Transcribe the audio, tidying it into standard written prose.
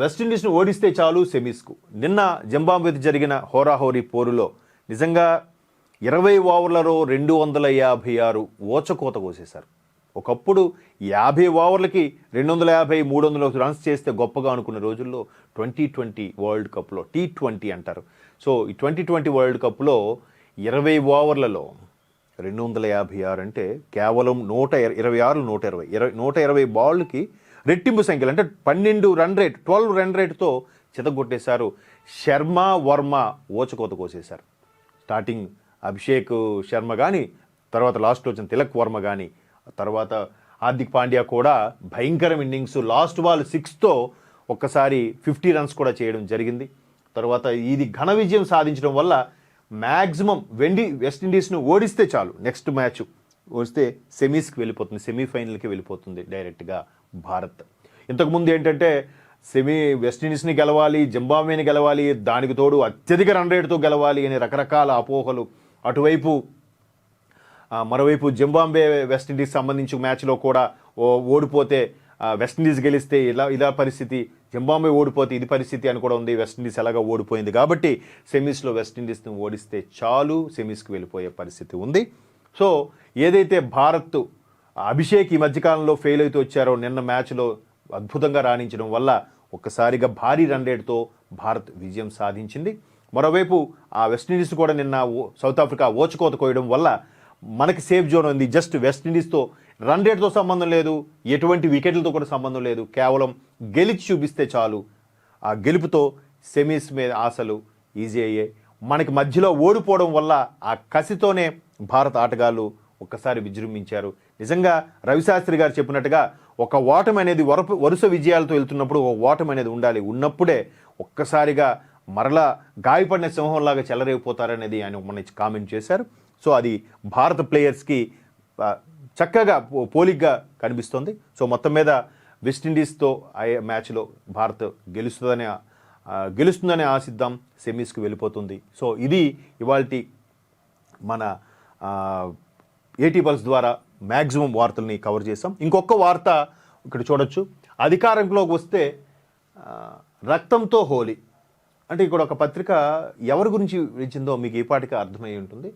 వెస్టిండీస్ను ఓడిస్తే చాలు సెమీస్కు. నిన్న జింబాబ్వేతో జరిగిన హోరాహోరీ పోరులో నిజంగా 20 ఓవర్లలో 256 ఓచకోత కోసేశారు. ఒకప్పుడు 50 ఓవర్లకి 250, 300 రన్స్ చేస్తే గొప్పగా అనుకున్న రోజుల్లో 2020 వరల్డ్ కప్లో T20 అంటారు. సో ఈ 2020 వరల్డ్ కప్లో 20 ఓవర్లలో 256 అంటే కేవలం 120 బాళ్ళకి రెట్టింపు సంఖ్యలు అంటే 12 రన్ రేట్తో చితగొట్టేశారు. శర్మ, వర్మ ఓచకోత కోసేశారు. స్టార్టింగ్ అభిషేక్ శర్మ కానీ, తర్వాత లాస్ట్లో వచ్చిన తిలక్ వర్మ కానీ, తర్వాత హార్దిక్ పాండ్యా కూడా భయంకరం ఇన్నింగ్స్, లాస్ట్ బాల్ 6తో ఒక్కసారి 50 రన్స్ కూడా చేయడం జరిగింది. తర్వాత ఇది ఘన విజయం సాధించడం వల్ల మ్యాక్సిమం వెస్టిండీస్ను ఓడిస్తే చాలు, నెక్స్ట్ మ్యాచ్ ఓడిస్తే సెమీస్కి వెళ్ళిపోతుంది, సెమీఫైనల్కి వెళ్ళిపోతుంది డైరెక్ట్గా భారత్. ఇంతకుముందు ఏంటంటే వెస్టిండీస్ని గెలవాలి, జింబాబ్వేని గెలవాలి, దానికి తోడు అత్యధిక రన్ రేటుతో గెలవాలి అనే రకరకాల అపోహలు. అటువైపు మరోవైపు జింబాబ్వే వెస్టిండీస్ సంబంధించి మ్యాచ్లో కూడా ఓడిపోతే వెస్టిండీస్ గెలిస్తే ఇలా పరిస్థితి, జింబాబ్వే ఓడిపోతే ఇది పరిస్థితి అని కూడా ఉంది. వెస్టిండీస్ ఎలాగా ఓడిపోయింది కాబట్టి సెమీస్లో వెస్టిండీస్ని ఓడిస్తే చాలు, సెమీస్కి వెళ్ళిపోయే పరిస్థితి ఉంది. సో ఏదైతే భారత్ అభిషేక్ ఈ మధ్యకాలంలో ఫెయిల్ అవుతూ వచ్చారో, నిన్న మ్యాచ్లో అద్భుతంగా రాణించడం వల్ల ఒక్కసారిగా భారీ రన్ రేట్తో భారత్ విజయం సాధించింది. మరోవైపు ఆ వెస్టిండీస్ కూడా నిన్న సౌత్ ఆఫ్రికా ఓచుకోత కోయడం వల్ల మనకి సేఫ్ జోన్ ఉంది. జస్ట్ వెస్టిండీస్తో రన్ రేట్తో సంబంధం లేదు, ఎటువంటి వికెట్లతో కూడా సంబంధం లేదు, కేవలం గెలిచి చూపిస్తే చాలు. ఆ గెలుపుతో సెమీస్ మీద ఆశలు ఈజీ అయ్యాయి. మనకి మధ్యలో ఓడిపోవడం వల్ల ఆ కసితోనే భారత ఆటగాళ్ళు ఒక్కసారి విజృంభించారు. నిజంగా రవిశాస్త్రి గారు చెప్పినట్టుగా ఒక ఓటమి అనేది వరుస విజయాలతో వెళ్తున్నప్పుడు ఒక ఓటమి అనేది ఉండాలి. ఉన్నప్పుడే ఒక్కసారిగా మరలా గాయపడిన సింహంలాగా చెలరేగిపోతారనేది ఆయన మన కామెంట్ చేశారు. సో అది భారత ప్లేయర్స్కి చక్కగా పోలిగ్గా కనిపిస్తుంది. సో మొత్తం మీద వెస్టిండీస్తో అయ్యే మ్యాచ్లో భారత్ గెలుస్తుందని ఆశిద్దాం, సెమీస్కి వెళ్ళిపోతుంది. సో ఇది ఇవాల్టి మన ఏటీ పల్స్ ద్వారా మ్యాక్సిమం వార్తల్ని కవర్ చేసాం. ఇంకొక వార్త ఇక్కడ చూడొచ్చు. అధికారంలోకి వస్తే రక్తంతో హోలీ అంటే ఇక్కడ ఒక పత్రిక ఎవరి గురించి ఇచ్చిందో మీకు ఈ పాటికి అర్థమై ఉంటుంది.